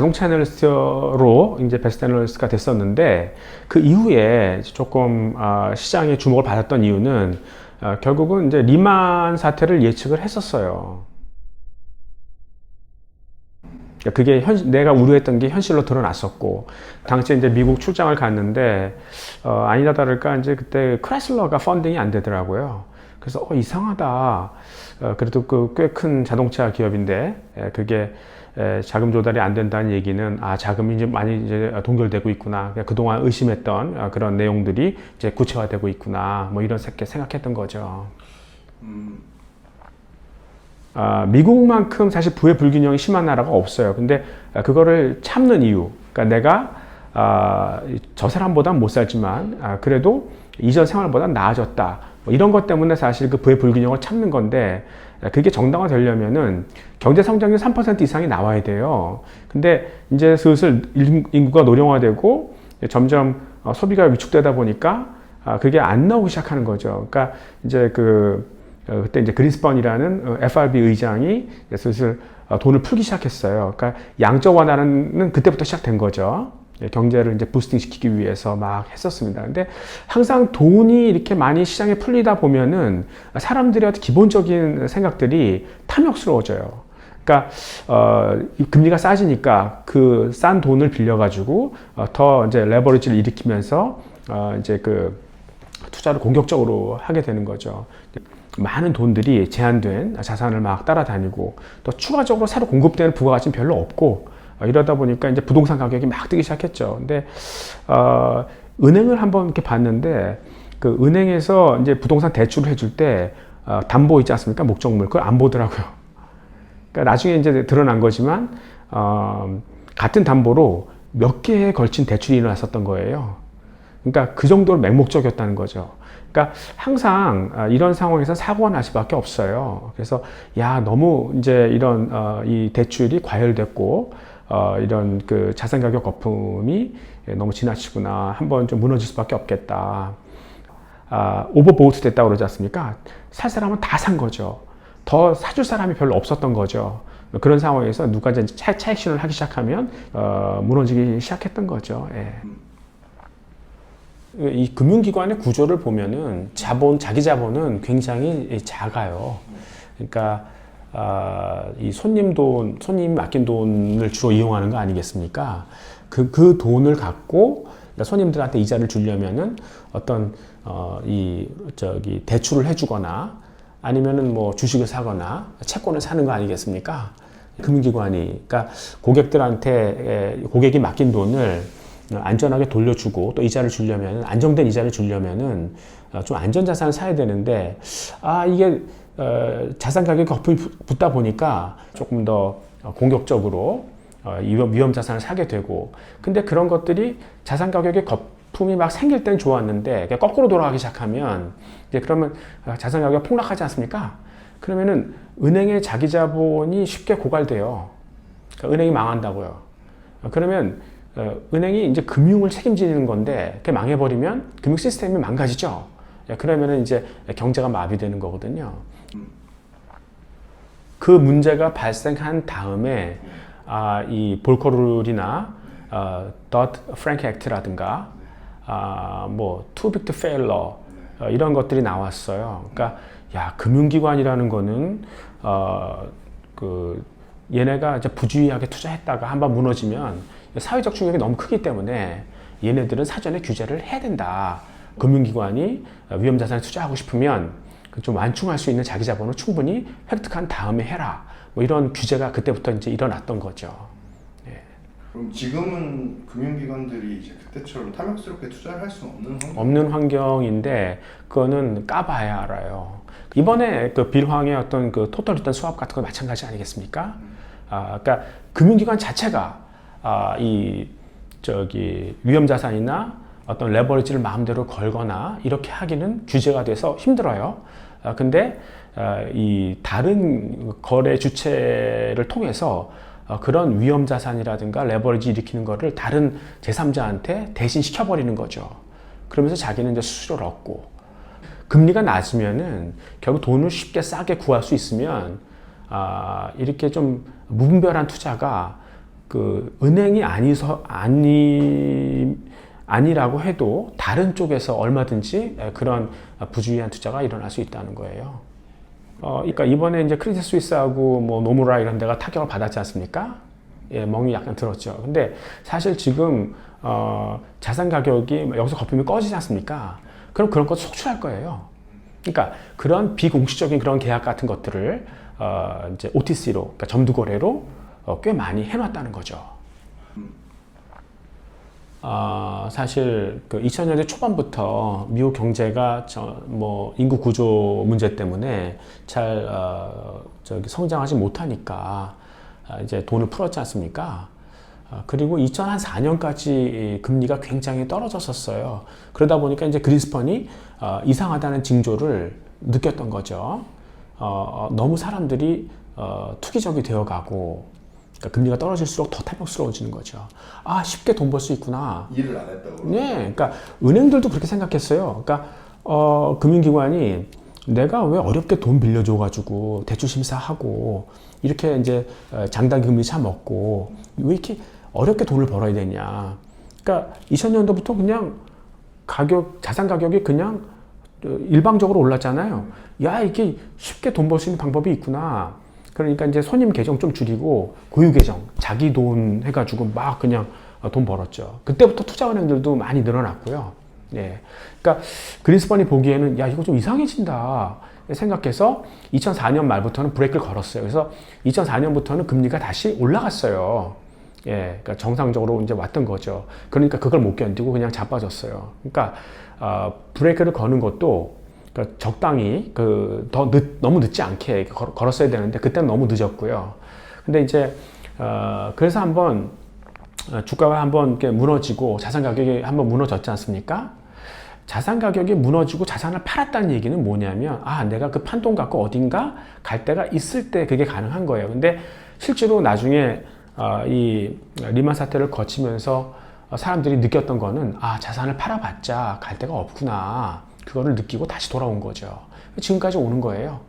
자동차 애널리스트로 이제 베스트 애널리스트가 됐었는데 그 이후에 조금 시장에 주목을 받았던 이유는 결국은 이제 리만 사태를 예측을 했었어요. 그게 내가 우려했던 게 현실로 드러났었고, 당시에 이제 미국 출장을 갔는데 아니나 다를까 이제 그때 크라이슬러가 펀딩이 안 되더라고요. 그래서 이상하다. 그래도 그 꽤 큰 자동차 기업인데 그게 자금 조달이 안 된다는 얘기는 자금이 이제 많이 이제 동결되고 있구나. 그동안 의심했던 그런 내용들이 이제 구체화되고 있구나. 뭐 이런 생각했던 거죠. 미국만큼 사실 부의 불균형이 심한 나라가 없어요. 근데 그거를 참는 이유, 그러니까 내가 저 사람보단 못 살지만 그래도 이전 생활보다 나아졌다. 뭐 이런 것 때문에 사실 그 부의 불균형을 참는 건데, 그게 정당화되려면은 경제 성장률 3% 이상이 나와야 돼요. 근데 이제 슬슬 인구가 노령화되고 점점 소비가 위축되다 보니까 그게 안 나오기 시작하는 거죠. 그러니까 이제 그때 이제 그린스펀이라는 FRB 의장이 슬슬 돈을 풀기 시작했어요. 그러니까 양적 완화는 그때부터 시작된 거죠. 경제를 이제 부스팅 시키기 위해서 막 했었습니다. 근데 항상 돈이 이렇게 많이 시장에 풀리다 보면은 사람들의 어떤 기본적인 생각들이 탐욕스러워져요. 그러니까 금리가 싸지니까 그 싼 돈을 빌려가지고 더 이제 레버리지를 일으키면서 이제 그 투자를 공격적으로 하게 되는 거죠. 많은 돈들이 제한된 자산을 막 따라다니고, 또 추가적으로 새로 공급되는 부가가치는 별로 없고, 이러다 보니까 이제 부동산 가격이 막 뜨기 시작했죠. 근데 은행을 한번 이렇게 봤는데, 그 은행에서 이제 부동산 대출을 해줄 때 담보 있지 않습니까? 목적물 그걸 안 보더라고요. 그러니까 나중에 이제 드러난 거지만 같은 담보로 몇 개에 걸친 대출이 일어났었던 거예요. 그러니까 그 정도로 맹목적이었다는 거죠. 그러니까 항상 이런 상황에서 사고가 날 수밖에 없어요. 그래서 너무 이제 이런 이 대출이 과열됐고 이런 그 자산 가격 거품이 너무 지나치구나, 한번 좀 무너질 수밖에 없겠다. 오버보우트 됐다고 그러지 않습니까? 살 사람은 다 산 거죠. 더 사줄 사람이 별로 없었던 거죠. 그런 상황에서 누가 이제 차액신을 하기 시작하면 무너지기 시작했던 거죠. 예. 이 금융기관의 구조를 보면은 자기 자본은 굉장히 작아요. 그러니까 이 손님 맡긴 돈을 주로 이용하는 거 아니겠습니까? 그 돈을 갖고 손님들한테 이자를 주려면은 어떤 대출을 해주거나 아니면은 뭐 주식을 사거나 채권을 사는 거 아니겠습니까? 금융기관이, 그러니까 고객이 맡긴 돈을 안전하게 돌려주고 또 이자를 주려면, 안정된 이자를 주려면은 좀 안전자산을 사야 되는데 이게 자산 가격이 거품이 붙다 보니까 조금 더 공격적으로 위험 자산을 사게 되고, 근데 그런 것들이 자산 가격의 거품이 막 생길 땐 좋았는데 거꾸로 돌아가기 시작하면 이제 그러면 자산 가격이 폭락하지 않습니까? 그러면은 은행의 자기 자본이 쉽게 고갈돼요. 그러니까 은행이 망한다고요. 그러면 은행이 이제 금융을 책임지는 건데 그게 망해버리면 금융 시스템이 망가지죠. 그러면은 이제 경제가 마비되는 거거든요. 그 문제가 발생한 다음에 이 볼커룰이나 더트 프랭크 액트라든가 뭐 too big to fail 이런 것들이 나왔어요. 그러니까 금융기관이라는 거는 얘네가 이제 부주의하게 투자했다가 한번 무너지면 사회적 충격이 너무 크기 때문에 얘네들은 사전에 규제를 해야 된다. 금융기관이 위험자산에 투자하고 싶으면 좀 완충할 수 있는 자기 자본을 충분히 획득한 다음에 해라. 뭐 이런 규제가 그때부터 이제 일어났던 거죠. 예. 그럼 지금은 금융기관들이 이제 그때처럼 탐욕스럽게 투자를 할 수 없는 환경인데 그거는 까봐야 알아요. 이번에 그 빌황의 어떤 그 토탈 리턴 수합 같은 거 마찬가지 아니겠습니까? 그러니까 금융기관 자체가 위험자산이나 어떤 레버리지를 마음대로 걸거나 이렇게 하기는 규제가 돼서 힘들어요. 근데 이 다른 거래 주체를 통해서 그런 위험자산이라든가 레버리지 일으키는 거를 다른 제3자한테 대신 시켜버리는 거죠. 그러면서 자기는 이제 수수료를 얻고, 금리가 낮으면은 결국 돈을 쉽게 싸게 구할 수 있으면 이렇게 좀 무분별한 투자가 그 은행이 아니라고 해도 다른 쪽에서 얼마든지 그런 부주의한 투자가 일어날 수 있다는 거예요. 그러니까 이번에 이제 크레딧 스위스하고 뭐 노무라 이런 데가 타격을 받았지 않습니까? 예, 멍이 약간 들었죠. 근데 사실 지금 자산 가격이 여기서 거품이 꺼지지 않습니까? 그럼 그런 것 속출할 거예요. 그러니까 그런 비공식적인 그런 계약 같은 것들을 이제 OTC로, 그러니까 점두 거래로 꽤 많이 해놨다는 거죠. 사실 그 2000년대 초반부터 미국 경제가 뭐 인구 구조 문제 때문에 잘 성장하지 못하니까 이제 돈을 풀었지 않습니까? 그리고 2004년까지 금리가 굉장히 떨어졌었어요. 그러다 보니까 이제 그린스펀이 이상하다는 징조를 느꼈던 거죠. 너무 사람들이 투기적이 되어가고, 그러니까 금리가 떨어질수록 더 탐욕스러워지는 거죠. 쉽게 돈 벌 수 있구나. 일을 안 했다고. 네, 그러니까 은행들도 그렇게 생각했어요. 그러니까 금융기관이 내가 왜 어렵게 돈 빌려줘가지고 대출 심사하고 이렇게 이제 장단기 금리 차 먹고 왜 이렇게 어렵게 돈을 벌어야 되냐. 그러니까 2000년도부터 그냥 자산 가격이 그냥 일방적으로 올랐잖아요. 야, 이게 쉽게 돈 벌 수 있는 방법이 있구나. 그러니까 이제 손님 계정 좀 줄이고 고유 계정, 자기 돈 해가지고 막 그냥 돈 벌었죠. 그때부터 투자은행들도 많이 늘어났고요. 예. 그러니까 그린스펀이 보기에는 야, 이거 좀 이상해진다 생각해서 2004년 말부터는 브레이크를 걸었어요. 그래서 2004년부터는 금리가 다시 올라갔어요. 예. 그러니까 정상적으로 이제 왔던 거죠. 그러니까 그걸 못 견디고 그냥 자빠졌어요. 그러니까 브레이크를 거는 것도 그러니까 적당히 너무 늦지 않게 걸었어야 되는데 그때는 너무 늦었고요. 근데 이제 그래서 한번 주가가 한번 이렇게 무너지고 자산 가격이 한번 무너졌지 않습니까? 자산 가격이 무너지고 자산을 팔았다는 얘기는 뭐냐면 내가 그 판돈 갖고 어딘가 갈 데가 있을 때 그게 가능한 거예요. 근데 실제로 나중에 이 리만 사태를 거치면서 사람들이 느꼈던 거는 자산을 팔아봤자 갈 데가 없구나. 그거를 느끼고 다시 돌아온 거죠. 지금까지 오는 거예요.